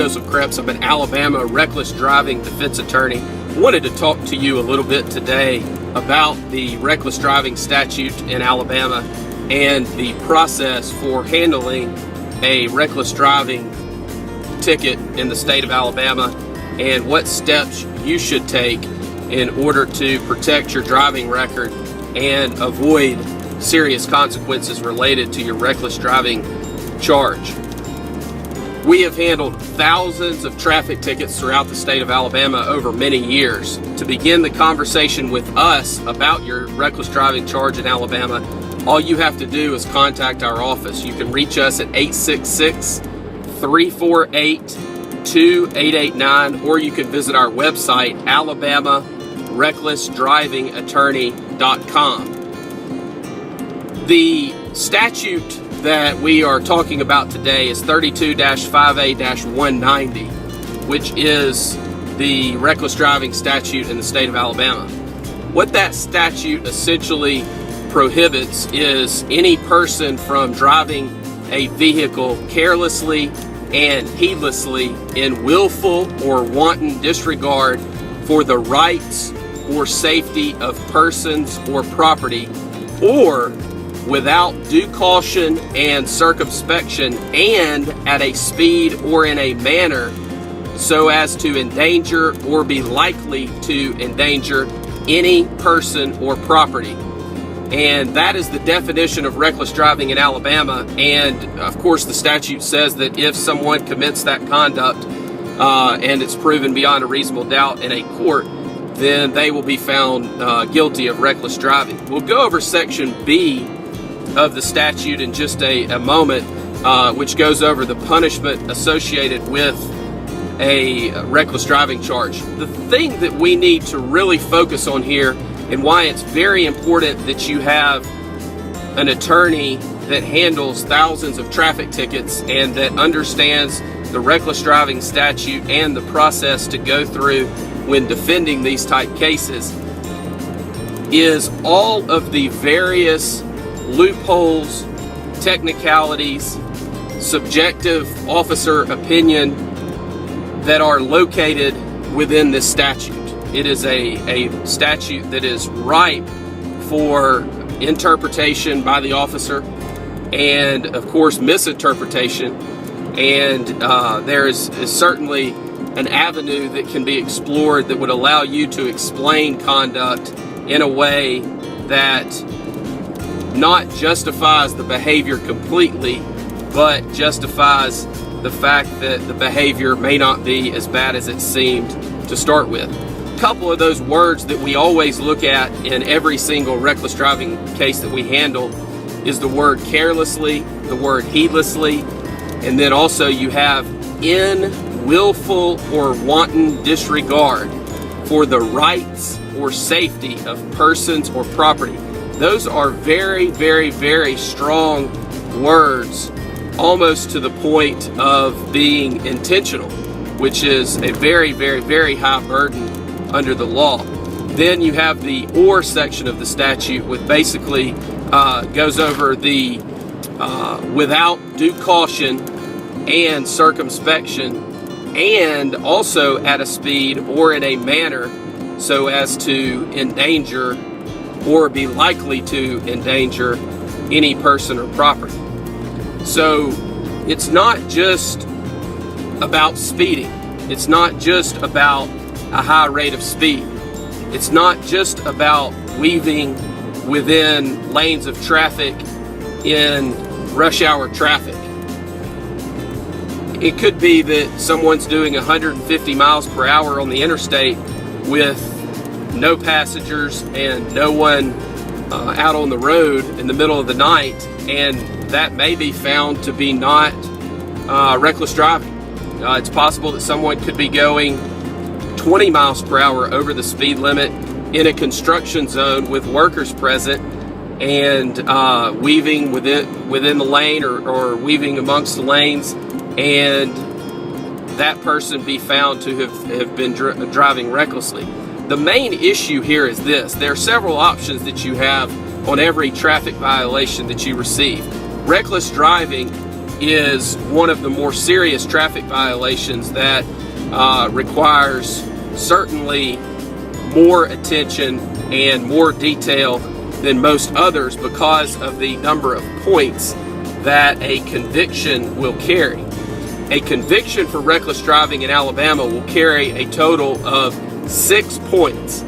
Joseph Kreps. I'm an Alabama reckless driving defense attorney. I wanted to talk to you a little bit today about the reckless driving statute in Alabama and the process for handling a reckless driving ticket in the state of Alabama and what steps you should take in order to protect your driving record and avoid serious consequences related to your reckless driving charge. We have handled thousands of traffic tickets throughout the state of Alabama over many years. To begin the conversation with us about your reckless driving charge in Alabama, all you have to do is contact our office. You can reach us at 866-348-2889, or you can visit our website, alabamarecklessdrivingattorney.com. The statute that we are talking about today is 32-5A-190, which is the reckless driving statute in the state of Alabama. What that statute essentially prohibits is any person from driving a vehicle carelessly and heedlessly in willful or wanton disregard for the rights or safety of persons or property, or without due caution and circumspection, and at a speed or in a manner so as to endanger or be likely to endanger any person or property. And that is the definition of reckless driving in Alabama. And of course, the statute says that if someone commits that conduct and it's proven beyond a reasonable doubt in a court, then they will be found guilty of reckless driving. We'll go over Section B of the statute in just a moment, which goes over the punishment associated with a reckless driving charge. The thing that we need to really focus on here, and why it's very important that you have an attorney that handles thousands of traffic tickets and that understands the reckless driving statute and the process to go through when defending these type cases, is all of the various loopholes, technicalities, subjective officer opinion that are located within this statute. It is a statute that is ripe for interpretation by the officer and, of course, misinterpretation. And there is certainly an avenue that can be explored that would allow you to explain conduct in a way that not justifies the behavior completely, but justifies the fact that the behavior may not be as bad as it seemed to start with. A couple of those words that we always look at in every single reckless driving case that we handle is the word carelessly, the word heedlessly, and then also you have in willful or wanton disregard for the rights or safety of persons or property. Those are very, very, very strong words, almost to the point of being intentional, which is a very, very, very high burden under the law. Then you have the or section of the statute, which basically goes over the without due caution and circumspection, and also at a speed or in a manner so as to endanger or be likely to endanger any person or property. So it's not just about speeding. It's not just about a high rate of speed. It's not just about weaving within lanes of traffic in rush hour traffic. It could be that someone's doing 150 miles per hour on the interstate with no passengers and no one out on the road in the middle of the night, and that may be found to be not reckless driving. It's possible that someone could be going 20 miles per hour over the speed limit in a construction zone with workers present and weaving within the lane or weaving amongst the lanes, and that person be found to have been driving recklessly. The main issue here is this: there are several options that you have on every traffic violation that you receive. Reckless driving is one of the more serious traffic violations that requires certainly more attention and more detail than most others because of the number of points that a conviction will carry. A conviction for reckless driving in Alabama will carry a total of 6 points.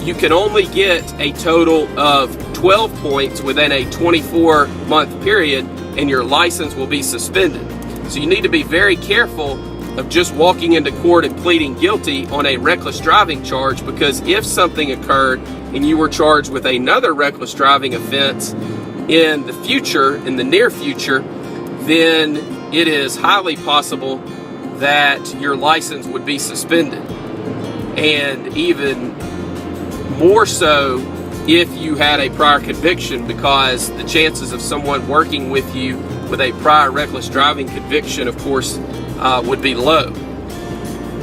You can only get a total of 12 points within a 24-month period, and your license will be suspended. So you need to be very careful of just walking into court and pleading guilty on a reckless driving charge, because if something occurred and you were charged with another reckless driving offense in the future, in the near future, then it is highly possible that your license would be suspended. And even more so if you had a prior conviction, because the chances of someone working with you with a prior reckless driving conviction, of course, would be low.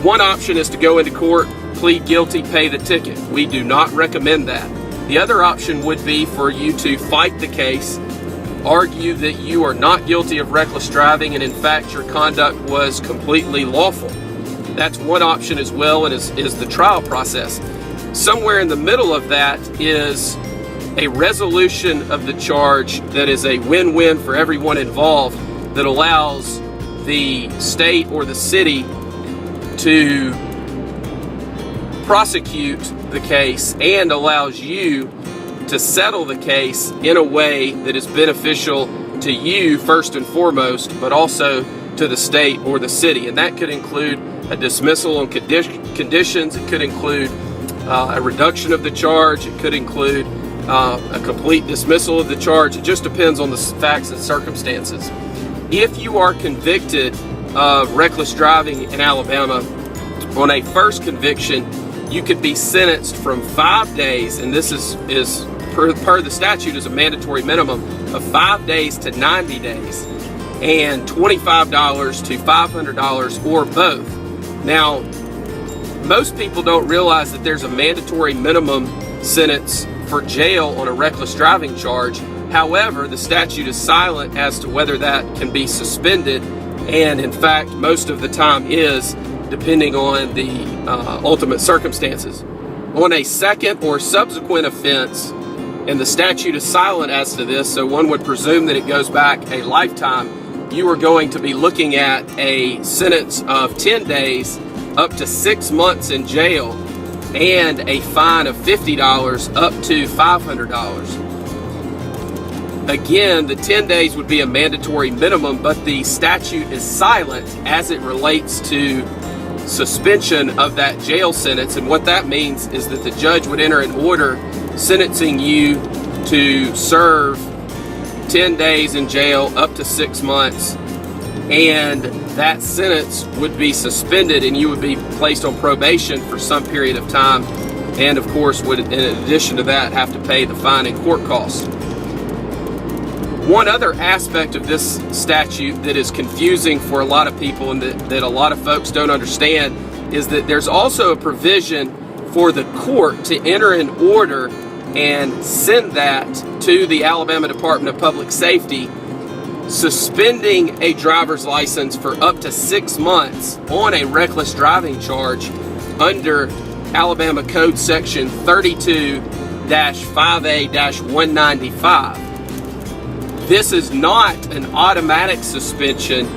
One option is to go into court, plead guilty, pay the ticket. We do not recommend that. The other option would be for you to fight the case, argue that you are not guilty of reckless driving and in fact your conduct was completely lawful. That's one option as well, and is the trial process. Somewhere in the middle of that is a resolution of the charge that is a win-win for everyone involved, that allows the state or the city to prosecute the case and allows you to settle the case in a way that is beneficial to you first and foremost, but also to the state or the city. And that could include a dismissal on conditions. It could include a reduction of the charge. It could include a complete dismissal of the charge. It just depends on the facts and circumstances. If you are convicted of reckless driving in Alabama on a first conviction, you could be sentenced from 5 days, and this is per the statute is a mandatory minimum of 5 days to 90 days, and $25 to $500 or both. Now, most people don't realize that there's a mandatory minimum sentence for jail on a reckless driving charge. However, the statute is silent as to whether that can be suspended, and in fact, most of the time is, depending on the ultimate circumstances. On a second or subsequent offense, and the statute is silent as to this, so one would presume that it goes back a lifetime, you are going to be looking at a sentence of 10 days up to 6 months in jail and a fine of $50 up to $500. Again, the 10 days would be a mandatory minimum, but the statute is silent as it relates to suspension of that jail sentence. And what that means is that the judge would enter an order sentencing you to serve 10 days in jail up to 6 months, and that sentence would be suspended and you would be placed on probation for some period of time, and of course would, in addition to that, have to pay the fine and court costs. One other aspect of this statute that is confusing for a lot of people and that a lot of folks don't understand is that there's also a provision for the court to enter an order and send that to the Alabama Department of Public Safety, suspending a driver's license for up to 6 months on a reckless driving charge under Alabama Code Section 32-5A-195. This is not an automatic suspension,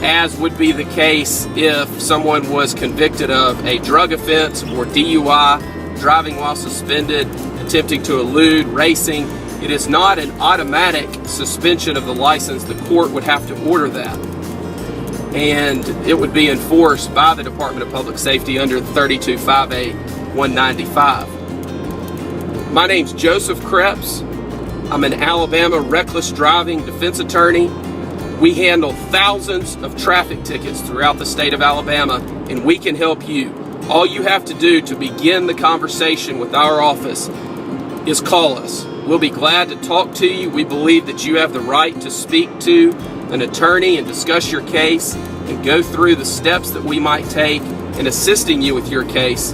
as would be the case if someone was convicted of a drug offense or DUI, driving while suspended, attempting to elude, racing. It is not an automatic suspension of the license. The court would have to order that, and it would be enforced by the Department of Public Safety under 32-5A-195. My name's Joseph Kreps. I'm an Alabama reckless driving defense attorney. We handle thousands of traffic tickets throughout the state of Alabama, and we can help you. All you have to do to begin the conversation with our office is call us. We'll be glad to talk to you. We believe that you have the right to speak to an attorney and discuss your case and go through the steps that we might take in assisting you with your case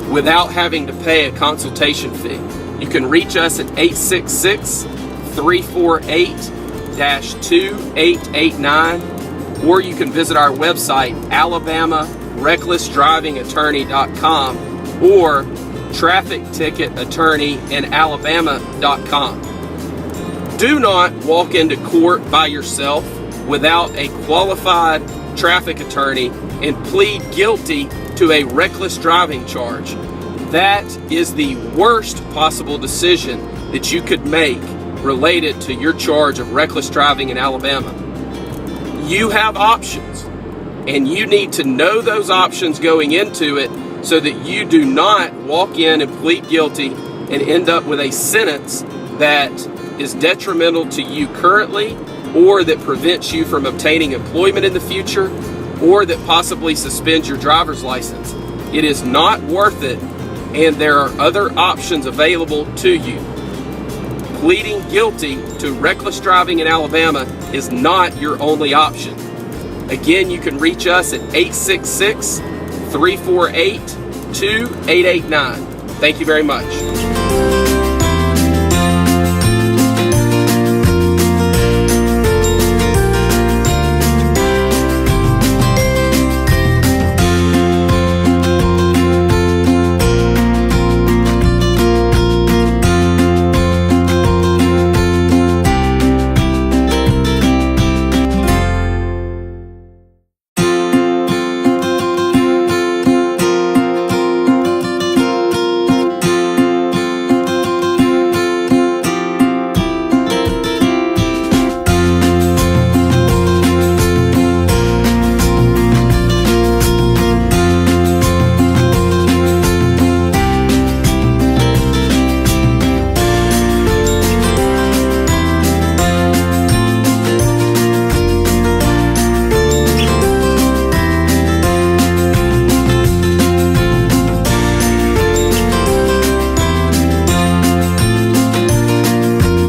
without having to pay a consultation fee. You can reach us at 866-348-8255. 1-800-2889, or you can visit our website, alabamarecklessdrivingattorney.com or trafficticketattorneyinalabama.com. Do not walk into court by yourself without a qualified traffic attorney and plead guilty to a reckless driving charge. That is the worst possible decision that you could make related to your charge of reckless driving in Alabama. You have options, and you need to know those options going into it so that you do not walk in and plead guilty and end up with a sentence that is detrimental to you currently, or that prevents you from obtaining employment in the future, or that possibly suspends your driver's license. It is not worth it, and there are other options available to you. Pleading guilty to reckless driving in Alabama is not your only option. Again, you can reach us at 866-348-2889. Thank you very much.